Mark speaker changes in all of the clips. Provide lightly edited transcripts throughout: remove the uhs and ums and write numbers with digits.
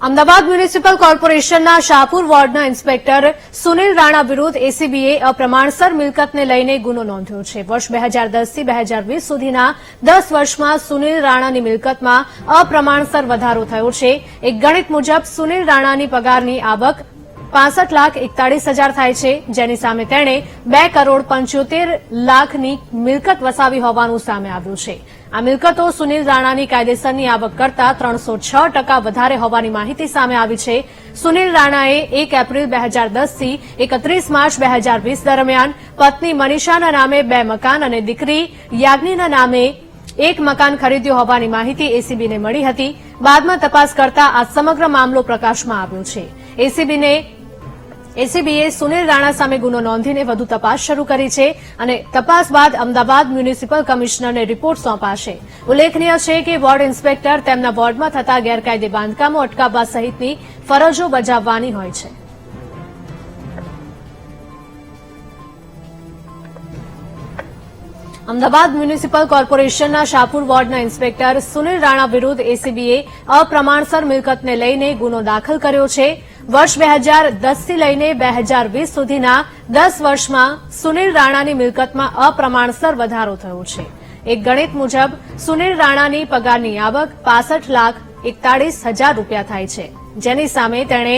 Speaker 1: Ahmedabad municipal કોર્પોરેશનના Shahpur વોર્ડના inspector Sunil Rana વિરુદ્ધ એસીબીએ અપ્રમાણસર મિલકતને લઈને ગુનો નોંધ્યો છે. વર્ષ 2010 થી 2020 સુધીના 10 વર્ષમાં સુનિલ રાણાની મિલકતમાં અપ્રમાણસર વધારો થયો છે. એક ગણિત મુજબ સુનિલ રાણાની પગારની આવક 65,41,000 થાય છે, જેની સામે તેણે 2,75,00,000ની મિલકત વસાવી હોવાનું સામે આવ્યું છે. આ મિલકતો સુનિલ રાણાની કાયદેસરની આવક કરતાં 306% વધારે હોવાની માહિતી સામે આવી છે. સુનિલ રાણાએ 1 એપ્રિલ 2010 થી 31 માર્ચ 2020 દરમિયાન પત્ની મનીષાના નામે 2 મકાન અને દીકરી યાજ્ઞીના નામે 1 મકાન ખરીદ્યું હોવાની માહિતી એસીબીને મળી હતી. બાદમાં તપાસ કરતા આ સમગ્ર મામલો પ્રકાશમાં આવ્યો છે. એસીબીએ સુનિલ રાણા સામે ગુનો નોંધીને વધુ તપાસ શરૂ કરી છે અને તપાસ બાદ અમદાવાદ મ્યુનિસિપલ કમિશનરને રિપોર્ટ સોંપાશે. ઉલ્લેખનીય છે કે વોર્ડ ઇન્સ્પેક્ટર તેમના વોર્ડમાં થતા ગેરકાયદે બાંધકામો અટકાવવા સહિતની ફરજો બજાવવાની હોય છે. અમદાવાદ મ્યુનિસિપલ કોર્પોરેશનના શાહપુર વોર્ડના ઇન્સ્પેક્ટર સુનિલ રાણા વિરુદ્ધ એસીબીએ અપ્રમાણસર મિલકતને લઈને ગુનો દાખલ કર્યો છે. વર્ષ 2010 થી લઈને 2020 સુધીના 10 વર્ષમાં સુનિલ રાણાની મિલકતમાં અપ્રમાણસર વધારો થયો છે. એક ગણિત મુજબ સુનિલ રાણાની પગારની આવક 65,41,000 રૂપિયા થાય છે, જેની સામે તેણે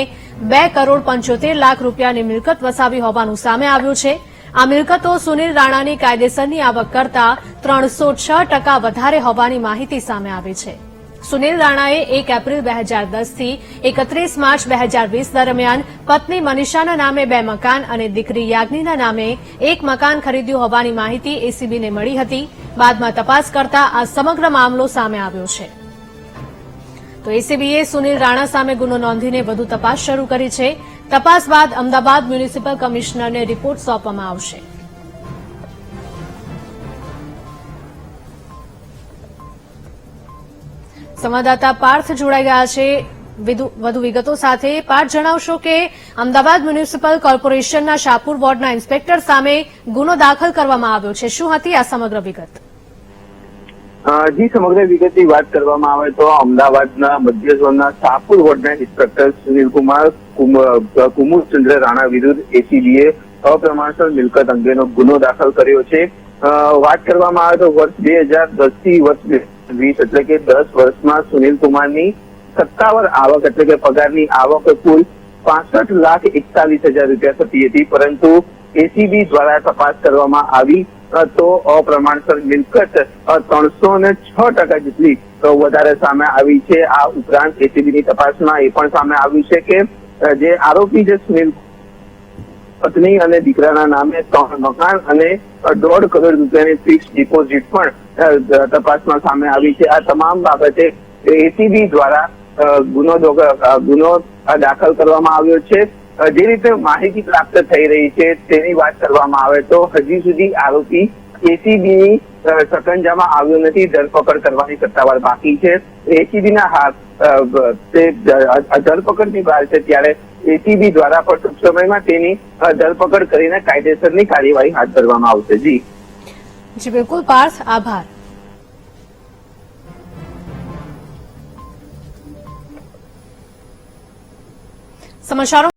Speaker 1: 2,75,00,000 રૂપિયાની મિલકત વસાવી હોવાનું સામે આવ્યું છે. આ મિલકતો સુનિલ રાણાની કાયદેસરની આવક કરતાં 306% વધારે હોવાની માહિતી સામે આવી છે. સુનિલ રાણાએ 1 એપ્રિલ 2010 થી 31 માર્ચ 2020 દરમિયાન પત્ની મનીષાના નામે 2 મકાન અને દીકરી યાજ્ઞીના નામે 1 મકાન ખરીદ્યું હોવાની માહિતી એસીબીને મળી હતી. બાદમાં તપાસ કરતા આ સમગ્ર મામલો સામે આવ્યો છે. તો એસીબીએ સુનિલ રાણા સામે ગુનો નોંધીને વધુ તપાસ શરૂ કરી છે. તપાસ બાદ અમદાવાદ મ્યુનિસિપલ કમિશનરને રિપોર્ટ સોંપવામાં આવશે. સંવાદદાતા પાર્થ જોડાઈ ગયા છે વધુ વિગતો સાથે. પાર્થ, જણાવશો કે અમદાવાદ મ્યુનિસિપલ કોર્પોરેશનના શાહપુર વોર્ડના ઇન્સ્પેક્ટર સામે ગુનો દાખલ કરવામાં આવ્યો છે. શું હતી આ સમગ્ર વિગત?
Speaker 2: જી, સમગ્ર વિગતની વાત કરવામાં આવે તો અમદાવાદના મધ્ય ઝોનના શાહપુર વોર્ડના ઇન્સ્પેક્ટર સુનિલકુમાર કુમુદચંદ્ર રાણા વિરુદ્ધ એસીબીએ અપ્રમાણસર મિલકત અંગેનો ગુનો દાખલ કર્યો છે. વાત કરવામાં આવે તો વર્ષ 2010 થી વર્ષ 2020 એટલે કે 10 વર્ષમાં સુનિલ કુમારની સત્તાવાર આવક એટલે કે પગારની આવક કુલ 65,41,000 રૂપિયા થતી હતી, પરંતુ એસીબી દ્વારા તપાસ કરવામાં આવી તો અપ્રમાણસર મિલકત 306% જેટલી વધારે સામે આવી છે. આ ઉપરાંત એસીબીની તપાસમાં એ પણ સામે આવ્યું છે કે જે આરોપી જે સુનિલ પત્ની અને દીકરાના નામે 3 મકાન અને 1.5 કરોડ રૂપિયાની ફિક્સ ડિપોઝિટ પણ તપાસમાં સામે આવી છે. આ તમામ બાબતે એસીબી દ્વારા ગુનો દાખલ કરવામાં આવ્યો છે. જે રીતે માહિતી પ્રાપ્ત થઈ રહી છે તેની વાત કરવામાં આવે તો હજી સુધી આરોપી એસીબીની સકંજામાં આવ્યો નથી. ધરપકડ કરવાની સત્તાવાર બાકી છે. એસીબીના હાથ તે ધરપકડની બહાર છે, ત્યારે એસીબી દ્વારા પણ ટૂંક સમયમાં તેની ધરપકડ કરીને કાયદેસરની કાર્યવાહી હાથ ધરવામાં આવશે. જી
Speaker 1: બિલકુલ પાર્થ, આભાર. સમાચારો